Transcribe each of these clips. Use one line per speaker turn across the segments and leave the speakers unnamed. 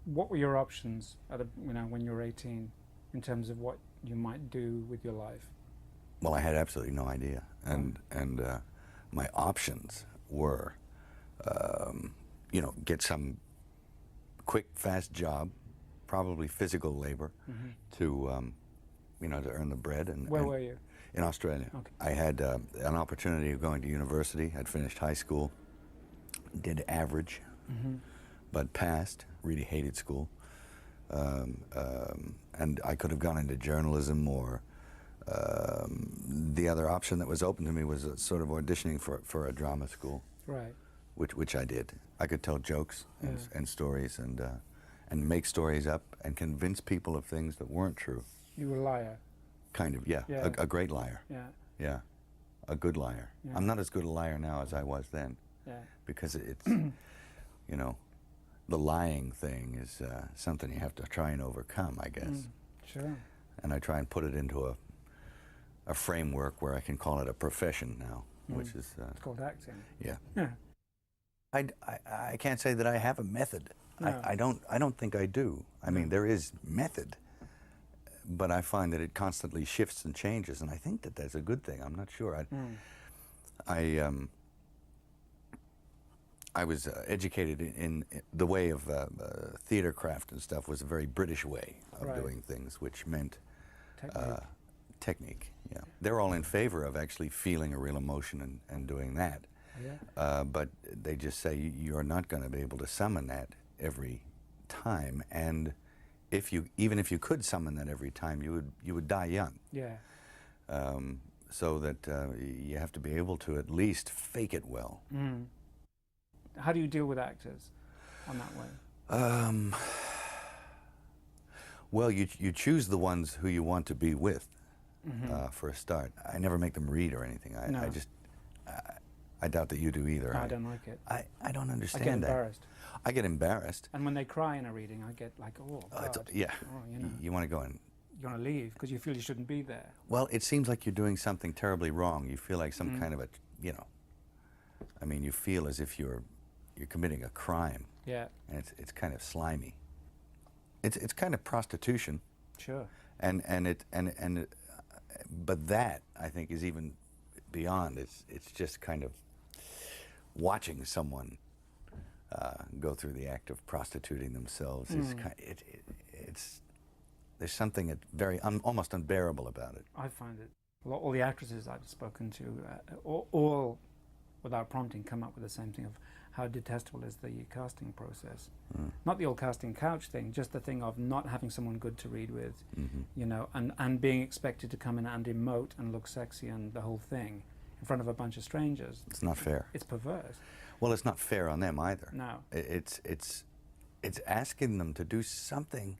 What were your options at when you were 18 in terms of what you might do with your life?
Well, I had absolutely no idea, and my options were, get some quick, fast job, probably physical labor, to to earn the bread. And
Where were you?
in Australia.
Okay.
I had an opportunity of going to university. I'd finished high school, did average, but passed. Really hated school, and I could have gone into journalism or. The other option that was open to me was sort of auditioning for a drama school,
Right.
which I did. I could tell jokes and stories and make stories up and convince people of things that weren't true.
You were a liar.
Kind of, yeah.
Yeah.
A great liar.
Yeah.
Yeah, a good liar.
Yeah.
I'm not as good a liar now as I was then,
Yeah.
because it's, the lying thing is something you have to try and overcome, I guess.
Sure.
And I try and put it into a framework where I can call it a profession now, which is
It's called acting.
yeah.
Yeah.
I can't say that I have a method.
No.
I don't think I do. I mean, there is method, but I find that it constantly shifts and changes, and I think that that's a good thing. I'm not sure. I was educated in the way of theater craft and stuff was a very British way of
Right.
doing things, which meant
Technique.
technique. Yeah, they're all in favor of actually feeling a real emotion and doing that.
Yeah.
But they just say you're not going to be able to summon that every time, and even if you could summon that every time, you would die young.
Yeah.
So that you have to be able to at least fake it well.
How do you deal with actors on that way?
Well, you choose the ones who you want to be with for a start. I never make them read or anything.
No.
I doubt that you do either.
I don't like it.
I don't
I
understand
get
that.
embarrassed.
I get embarrassed.
And when they cry in a reading, I get like, oh, God.
Yeah.
Oh,
You want to go in.
you want to leave because you feel you shouldn't be there.
Well, it seems like you're doing something terribly wrong. You feel like some kind of a, I mean, you feel as if you're committing a crime,
Yeah.
and it's kind of slimy. It's kind of prostitution,
Sure.
but that I think is even beyond. It's just kind of watching someone go through the act of prostituting themselves. It's there's something very almost unbearable about it.
I find it. All the actresses I've spoken to, all without prompting, come up with the same thing of how detestable is the casting process. Not the old casting couch thing, just the thing of not having someone good to read with, and being expected to come in and emote and look sexy and the whole thing in front of a bunch of strangers.
It's not fair.
It's perverse.
Well, it's not fair on them either.
No.
It's asking them to do something,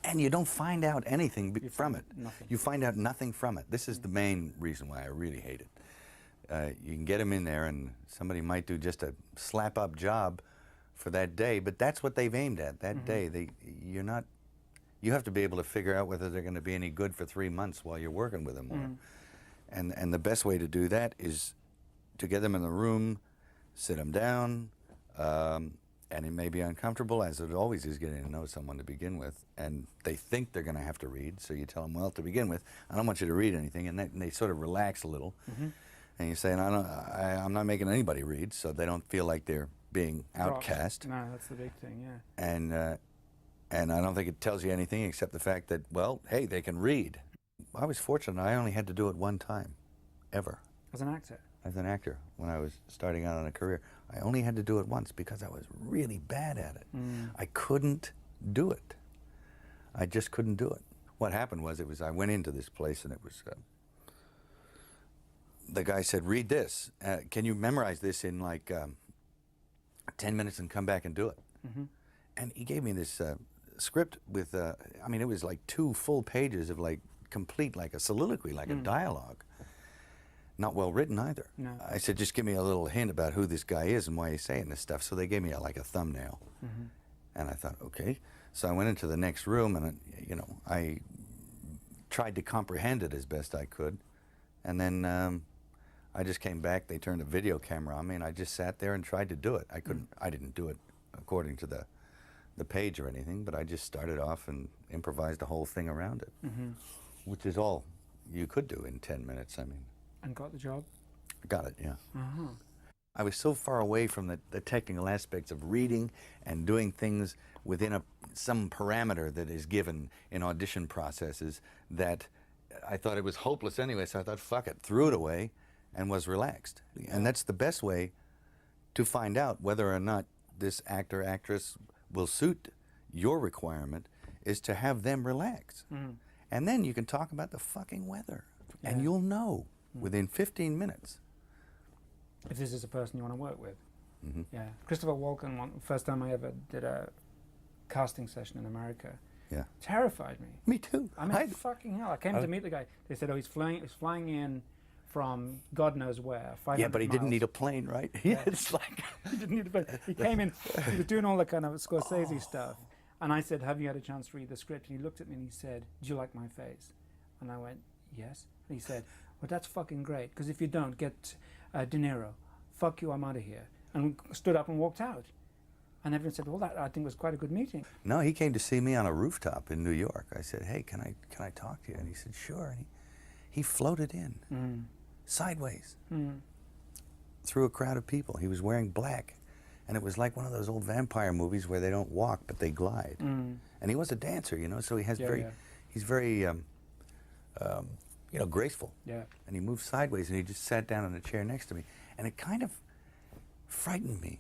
and you don't find out anything from it.
Nothing.
You find out nothing from it. This is the main reason why I really hate it. You can get them in there, and somebody might do just a slap-up job for that day, but that's what they've aimed at that day. You have to be able to figure out whether they're going to be any good for 3 months while you're working with them. And the best way to do that is to get them in the room, sit them down, and it may be uncomfortable, as it always is getting to know someone to begin with, and they think they're going to have to read, so you tell them, well, to begin with, I don't want you to read anything, and they sort of relax a little, and you say, I'm not making anybody read, so they don't feel like they're being outcast.
No, that's the big thing, yeah.
And I don't think it tells you anything except the fact that, well, hey, they can read. I was fortunate. I only had to do it one time, ever.
As an actor?
As an actor, when I was starting out in a career. I only had to do it once because I was really bad at it. I couldn't do it. I just couldn't do it. What happened was, I went into this place, and it was, the guy said, read this. Can you memorize this in like 10 minutes and come back and do it? And he gave me this script with, it was like 2 full pages of like complete, like a soliloquy, like a dialogue. Not well written either.
No.
I said, just give me a little hint about who this guy is and why he's saying this stuff. So they gave me like a thumbnail. And I thought, okay. So I went into the next room, and I tried to comprehend it as best I could. And then I just came back, they turned a video camera on me, and I just sat there and tried to do it. I didn't do it according to the page or anything, but I just started off and improvised the whole thing around it, which is all you could do in 10 minutes, I mean.
And got the job?
Got it, yeah. I was so far away from the technical aspects of reading and doing things within some parameter that is given in audition processes that I thought it was hopeless anyway, so I thought, fuck it, threw it away and was relaxed. And that's the best way to find out whether or not this actor, actress will suit your requirement, is to have them relax. And then you can talk about the fucking weather, and you'll know within 15 minutes.
If this is a person you want to work with. Yeah. Christopher Walken, first time I ever did a casting session in America, terrified me.
Me too.
I mean, fucking hell. I came to meet the guy. They said, oh, he's flying in from God knows where, 500
Yeah, but he
miles.
didn't need a plane, right? Yeah, it's like...
He didn't need a plane. He came in, he was doing all the kind of Scorsese stuff. And I said, have you had a chance to read the script? And he looked at me and he said, do you like my face? And I went, yes. And he said, well, that's fucking great, because if you don't, get De Niro. Fuck you, I'm out of here. And stood up and walked out. And everyone said, well, that I think was quite a good meeting.
No, he came to see me on a rooftop in New York. I said, hey, can I talk to you? And he said, sure. And he floated in, sideways, through a crowd of people. He was wearing black. And it was like one of those old vampire movies where they don't walk, but they glide. And he was a dancer, you know, so he has he's very, you know, graceful.
Yeah.
And he moved sideways, and he just sat down in a chair next to me. And it kind of frightened me.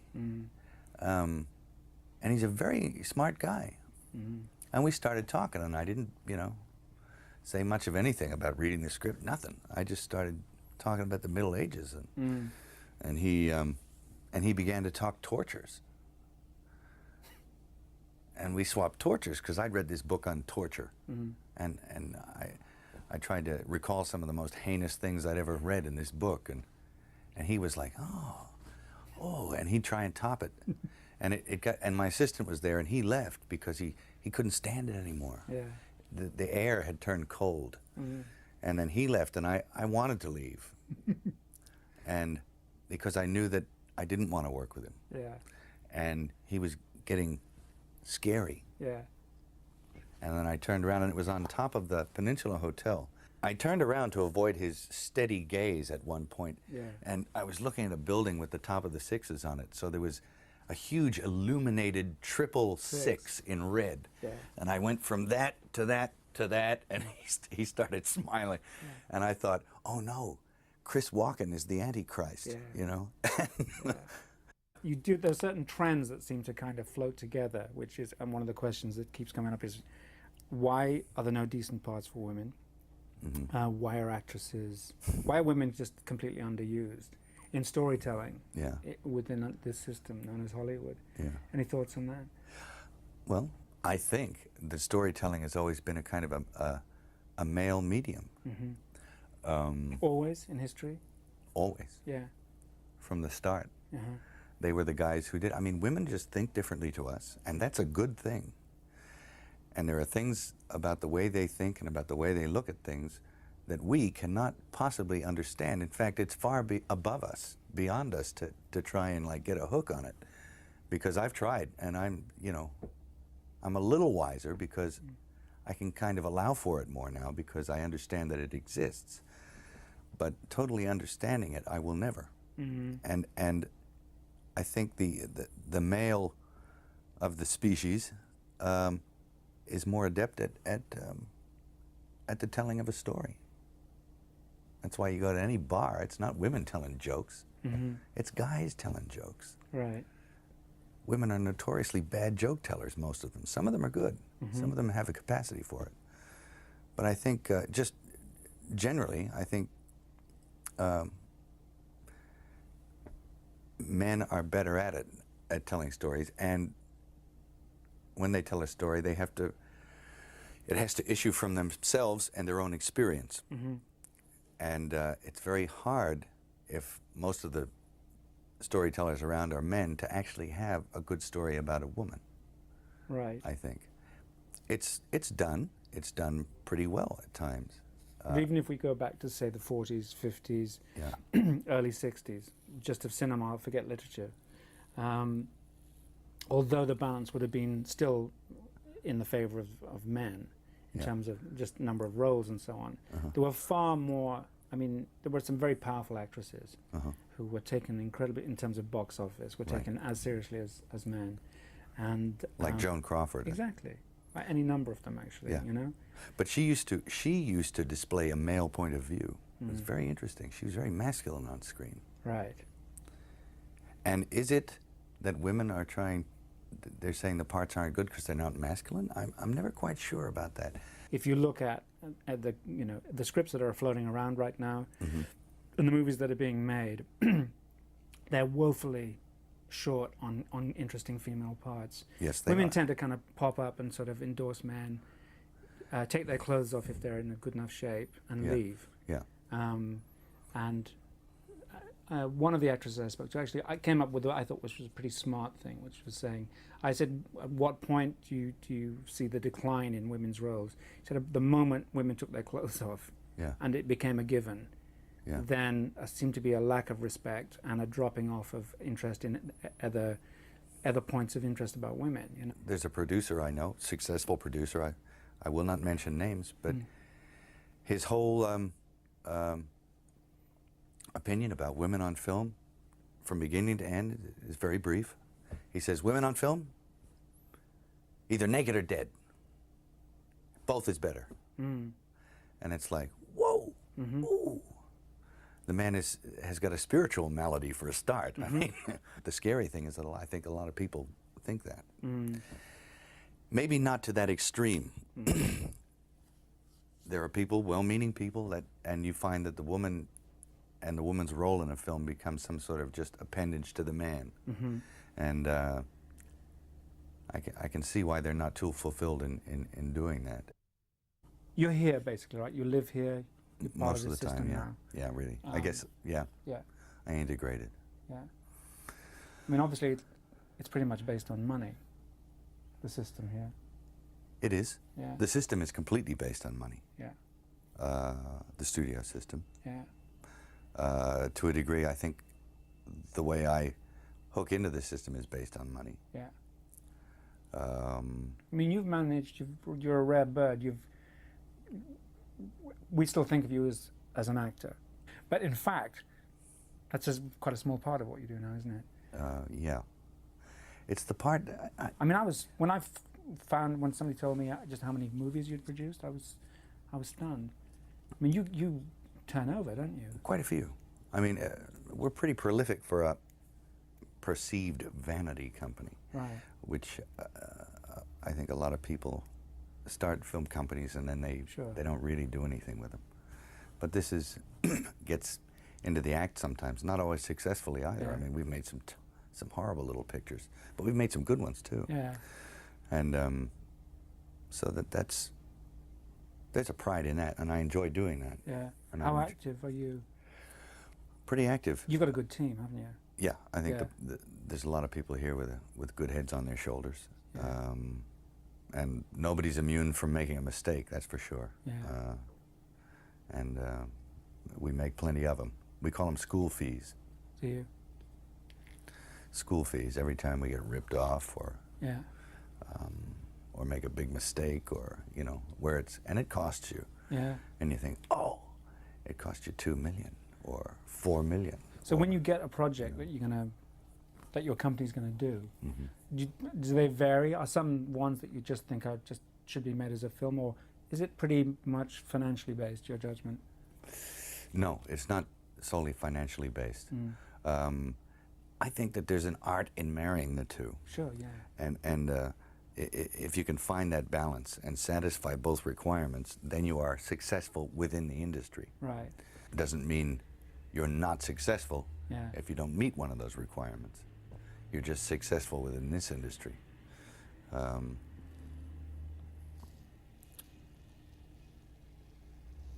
And he's a very smart guy. And we started talking, and I didn't, you know, say much of anything about reading the script, nothing. I just started talking about the Middle Ages, and he began to talk tortures. And we swapped tortures, because I'd read this book on torture, and I tried to recall some of the most heinous things I'd ever read in this book, and he was like, oh, and he'd try and top it. And my assistant was there, and he left because he couldn't stand it anymore.
Yeah.
The air had turned cold. And then he left, and I wanted to leave. And because I knew that I didn't want to work with him.
Yeah.
And he was getting scary.
Yeah.
And then I turned around, and it was on top of the Peninsula Hotel. I turned around to avoid his steady gaze at one point, and I was looking at a building with the top of the sixes on it. So there was a huge illuminated triple six in red. Yeah. And I went from that to that to that, and he started smiling. And I thought, oh no, Chris Walken is the Antichrist, you know?
There's certain trends that seem to kind of float together, which is, and one of the questions that keeps coming up is, why are there no decent parts for women? Why are women just completely underused in storytelling within this system known as Hollywood? Any thoughts on that?
Well, I think the storytelling has always been a kind of a male medium.
Always in history?
Always.
Yeah.
From the start. They were the guys who did. I mean, women just think differently to us, and that's a good thing. And there are things about the way they think and about the way they look at things that we cannot possibly understand. In fact, it's far above us, beyond us, to try and like get a hook on it. Because I've tried, and I'm a little wiser because I can kind of allow for it more now because I understand that it exists. But totally understanding it, I will never. And I think the male of the species is more adept at the telling of a story. That's why you go to any bar, it's not women telling jokes, it's guys telling jokes.
Right.
Women are notoriously bad joke tellers, most of them. Some of them are good. Some of them have a capacity for it. But I think, just generally, I think men are better at it, at telling stories, and when they tell a story, it has to issue from themselves and their own experience. And it's very hard, if most of the storytellers around are men, to actually have a good story about a woman.
Right.
I think. It's done pretty well at times.
But even if we go back to, say, the 40s, 50s,
Yeah.
early 60s, just of cinema, forget literature, although the balance would have been still in the favor of men in terms of just number of roles and so on, there were far more, I mean, there were some very powerful actresses who were taken incredibly, in terms of box office, were taken as seriously as men. And
like Joan Crawford.
Exactly. Any number of them, actually, you know?
But she used to display a male point of view. It was very interesting. She was very masculine on screen.
Right.
And is it that women are trying, they're saying the parts aren't good because they're not masculine? I'm never quite sure about that.
If you look at the, you know, the scripts that are floating around right now, and the movies that are being made, they're woefully short on interesting female parts.
Yes, they
Women
are.
tend to kind of pop up and sort of endorse men, take their clothes off if they're in a good enough shape, and leave.
Yeah.
And one of the actresses I spoke to, actually, I came up with what I thought was a pretty smart thing, which was saying, I said, at what point do you see the decline in women's roles? She said, the moment women took their clothes off, and it became a given, then seemed to be a lack of respect and a dropping off of interest in other points of interest about women. You know?
There's a producer I know, successful producer, I will not mention names, but his whole opinion about women on film, from beginning to end, is very brief. He says, women on film, either naked or dead. Both is better. And it's like, whoa, ooh. The man has got a spiritual malady for a start. I mean, the scary thing is that I think a lot of people think that. Maybe not to that extreme. There are people, well-meaning people, and you find that the woman and the woman's role in a film becomes some sort of just appendage to the man. And I can see why they're not too fulfilled in doing that.
You're here, basically, right? You live here. You're part
Most
of
of
the
the time,
system
yeah.
now.
Yeah, really. I guess, yeah.
Yeah.
I integrated.
Yeah. I mean, obviously, it's pretty much based on money, the system here.
It is.
Yeah.
The system is completely based on money.
Yeah.
The studio system.
Yeah.
To a degree, I think the way I hook into the system is based on money.
Yeah. I mean, you've managed, you're a rare bird. We still think of you as an actor. But in fact, that's just quite a small part of what you do now, isn't it?
Yeah. It's the part...
I mean, when somebody told me just how many movies you'd produced, I was stunned. I mean, you turn over, don't you?
Quite a few. I mean, we're pretty prolific for a perceived vanity company.
Right.
Which I think a lot of people start film companies and then they don't really do anything with them. But this gets into the act sometimes, not always successfully either.
Yeah.
I mean, we've made some horrible little pictures, but we've made some good ones too.
Yeah.
And so there's a pride in that, and I enjoy doing that.
Yeah.
And
How active are you?
Pretty active.
You've got a good team, haven't you?
Yeah, I think there's a lot of people here with good heads on their shoulders.
Yeah.
And nobody's immune from making a mistake, that's for sure.
Yeah.
And we make plenty of them. We call them school fees.
Do you?
School fees, every time we get ripped off or make a big mistake, or, you know, and it costs you.
Yeah.
And you think, oh, it cost you $2 million or $4 million.
So when you get a project that your company's gonna do, do they vary? Are some ones that you just think should be made as a film, or is it pretty much financially based, your judgment?
No, it's not solely financially based. I think that there's an art in marrying the two.
Sure, yeah.
And if you can find that balance and satisfy both requirements, then you are successful within the industry.
Right.
It doesn't mean you're not successful
Yeah.
if you don't meet one of those requirements. You're just successful within this industry.
So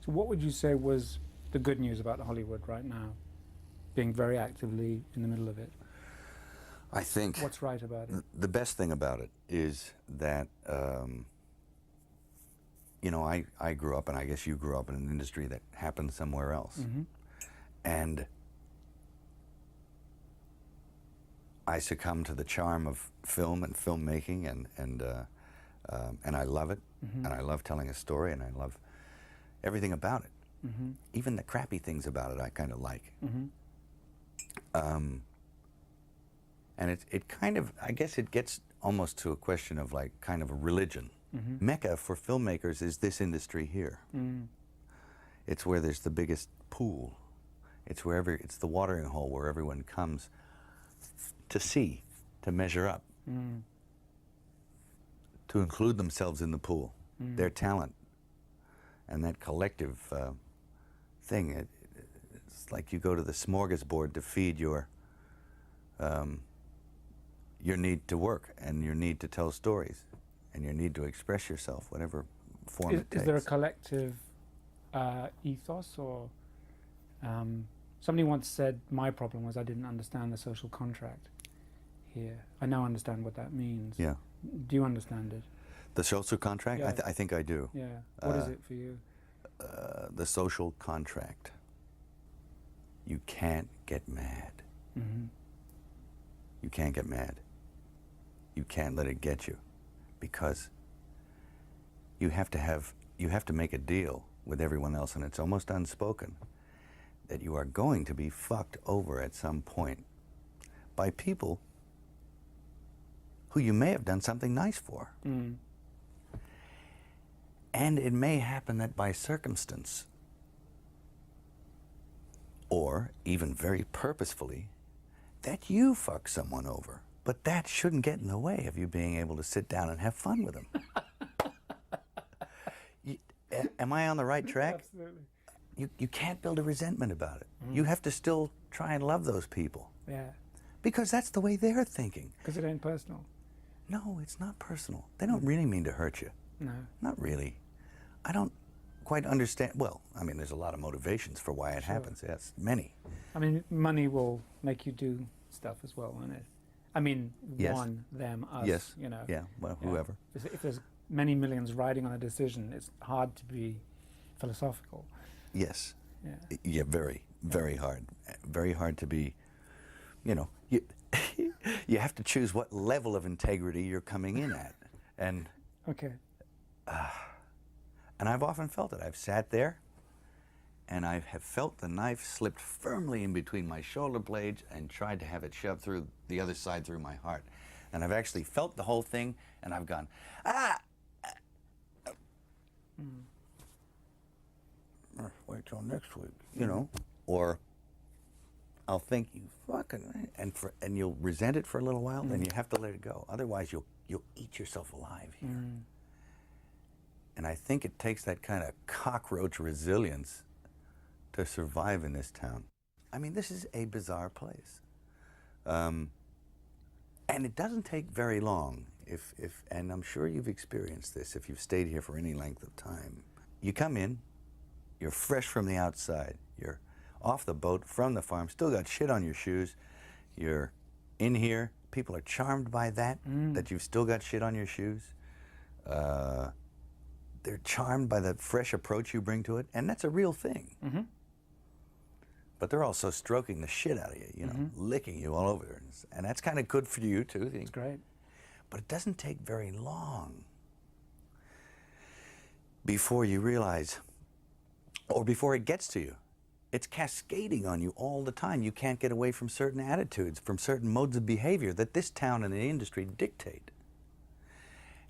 what would you say was the good news about Hollywood right now, being very actively in the middle of it?
I think
what's right about it?
The best thing about it is that you know, I grew up, and I guess you grew up in an industry that happened somewhere else.
Mm-hmm.
And I succumb to the charm of film and filmmaking, and I love it,
Mm-hmm.
and I love telling a story, and I love everything about it.
Mm-hmm.
Even the crappy things about it I kind of like.
Mm-hmm.
And it kind of, I guess it gets almost to a question of like kind of a religion.
Mm-hmm.
Mecca for filmmakers is this industry here.
Mm.
It's where there's the biggest pool. It's the watering hole where everyone comes to see, to measure up, to include themselves in the pool, their talent, and that collective thing. It's like you go to the smorgasbord to feed your need to work, and your need to tell stories, and your need to express yourself, whatever form it takes.
Is there a collective ethos, or somebody once said my problem was I didn't understand the social contract here. I now understand what that means.
Yeah.
Do you understand it?
The social contract?
Yeah.
I think I do.
Yeah. What is it for you?
The social contract. You can't get mad.
Mm-hmm.
You can't get mad. You can't let it get you, because you have to make a deal with everyone else, and it's almost unspoken that you are going to be fucked over at some point by people who you may have done something nice for.
Mm.
And it may happen that by circumstance, or even very purposefully, that you fuck someone over. But that shouldn't get in the way of you being able to sit down and have fun with them. Am I on the right track?
Absolutely.
You can't build a resentment about it. You have to still try and love those people.
Yeah.
Because that's the way they're thinking.
Because it ain't personal.
No, it's not personal. They don't really mean to hurt you.
No.
Not really. I don't quite understand. Well, I mean, there's a lot of motivations for why it happens. Yes, many.
I mean, money will make you do stuff as well, won't it? I mean,
Yes.
one, them, us,
Yes.
you know.
Yeah, well,
Yeah.
whoever.
If there's many millions riding on a decision, it's hard to be philosophical.
Yes.
Yeah.
Yeah, very, very hard. Very hard to be, you know, you have to choose what level of integrity you're coming in at. And
Okay.
and I've often felt it. I've sat there, and I have felt the knife slipped firmly in between my shoulder blades and tried to have it shoved through the other side through my heart. And I've actually felt the whole thing, and I've gone, ah! Wait till next week, you know? Or I'll think, you fucking, and you'll resent it for a little while, then you have to let it go. Otherwise, you'll eat yourself alive here. And I think it takes that kind of cockroach resilience to survive in this town. I mean, this is a bizarre place. And it doesn't take very long, and I'm sure you've experienced this if you've stayed here for any length of time. You come in, you're fresh from the outside, you're off the boat, from the farm, still got shit on your shoes, you're in here, people are charmed by that, that you've still got shit on your shoes. They're charmed by the fresh approach you bring to it, and that's a real thing.
Mm-hmm.
But they're also stroking the shit out of you, you know, licking you all over. And that's kind of good for you, too.
It's great.
But it doesn't take very long before you realize, or before it gets to you. It's cascading on you all the time. You can't get away from certain attitudes, from certain modes of behavior that this town and the industry dictate.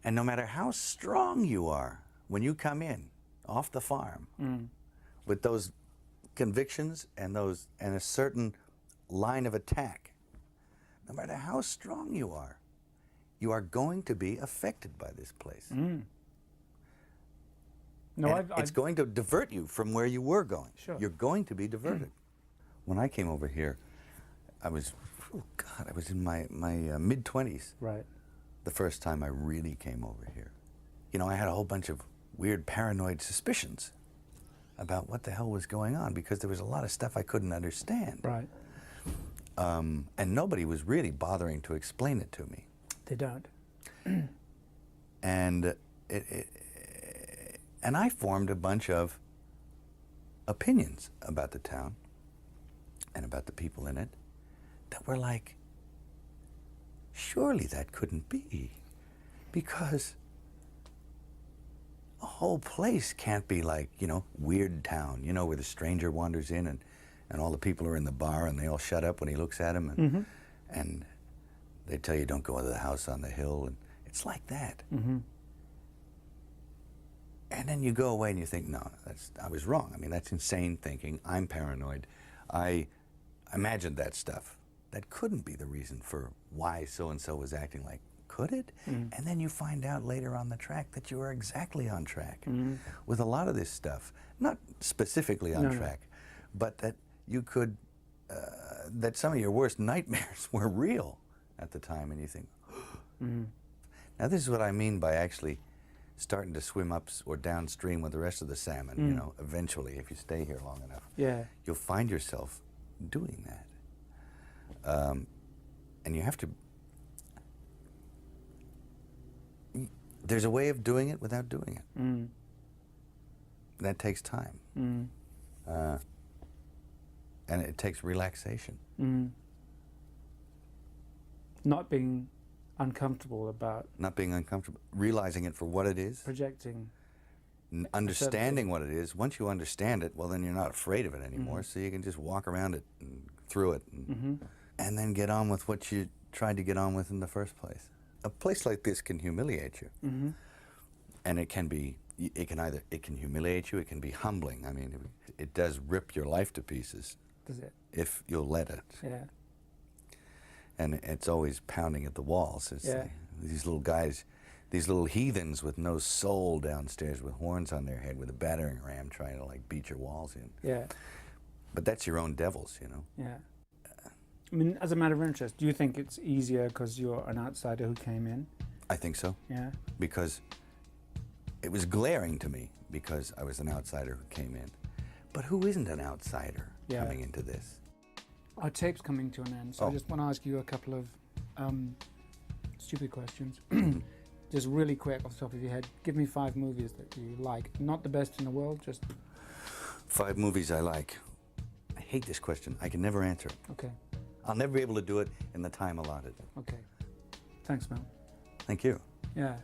And no matter how strong you are, when you come in off the farm with those convictions and a certain line of attack, no matter how strong you are going to be affected by this place.
No,
It's going to divert you from where you were going.
Sure.
You're going to be diverted. When I came over here, I was in my mid-20s.
Right.
The first time I really came over here. You know, I had a whole bunch of weird paranoid suspicions about what the hell was going on, because there was a lot of stuff I couldn't understand.
Right.
And nobody was really bothering to explain it to me.
They don't.
And And I formed a bunch of opinions about the town and about the people in it that were like, surely that couldn't be, because a whole place can't be like, you know, Weird Town, you know, where the stranger wanders in and all the people are in the bar and they all shut up when he looks at them, and, and they tell you don't go into the house on the hill, and it's like that. And then you go away and you think, no, I was wrong. I mean, that's insane thinking. I'm paranoid. I imagined that stuff. That couldn't be the reason for why so-and-so was acting like. Could it? And then you find out later on the track that you were exactly on track with a lot of this stuff. Not specifically on track, but that you could, that some of your worst nightmares were real at the time, and you think, Now this is what I mean by actually starting to swim up or downstream with the rest of the salmon, you know, eventually, if you stay here long enough, you'll find yourself doing that. And you have to, there's a way of doing it without doing it. That takes time. And it takes relaxation.
Not being uncomfortable about...
Not being uncomfortable, realizing it for what it is.
Projecting.
Understanding what it is. Once you understand it, well, then you're not afraid of it anymore, so you can just walk around it and through it and then get on with what you tried to get on with in the first place. A place like this can humiliate you. And it can be, it can humiliate you, it can be humbling. I mean, it does rip your life to pieces.
Does it?
If you'll let it.
Yeah.
And it's always pounding at the walls. It's these little guys, these little heathens with no soul downstairs with horns on their head with a battering ram trying to like beat your walls in.
Yeah.
But that's your own devils, you know.
Yeah. I mean, as a matter of interest, do you think it's easier because you're an outsider who came in?
I think so.
Yeah.
Because it was glaring to me because I was an outsider who came in. But who isn't an outsider coming into this?
Our tape's coming to an end, so I just want to ask you a couple of stupid questions. Just really quick off the top of your head. Give me 5 movies that you like. Not the best in the world, just...
5 movies I like. I hate this question. I can never answer it.
Okay.
I'll never be able to do it in the time allotted.
Okay. Thanks, Mel.
Thank you.
Yeah.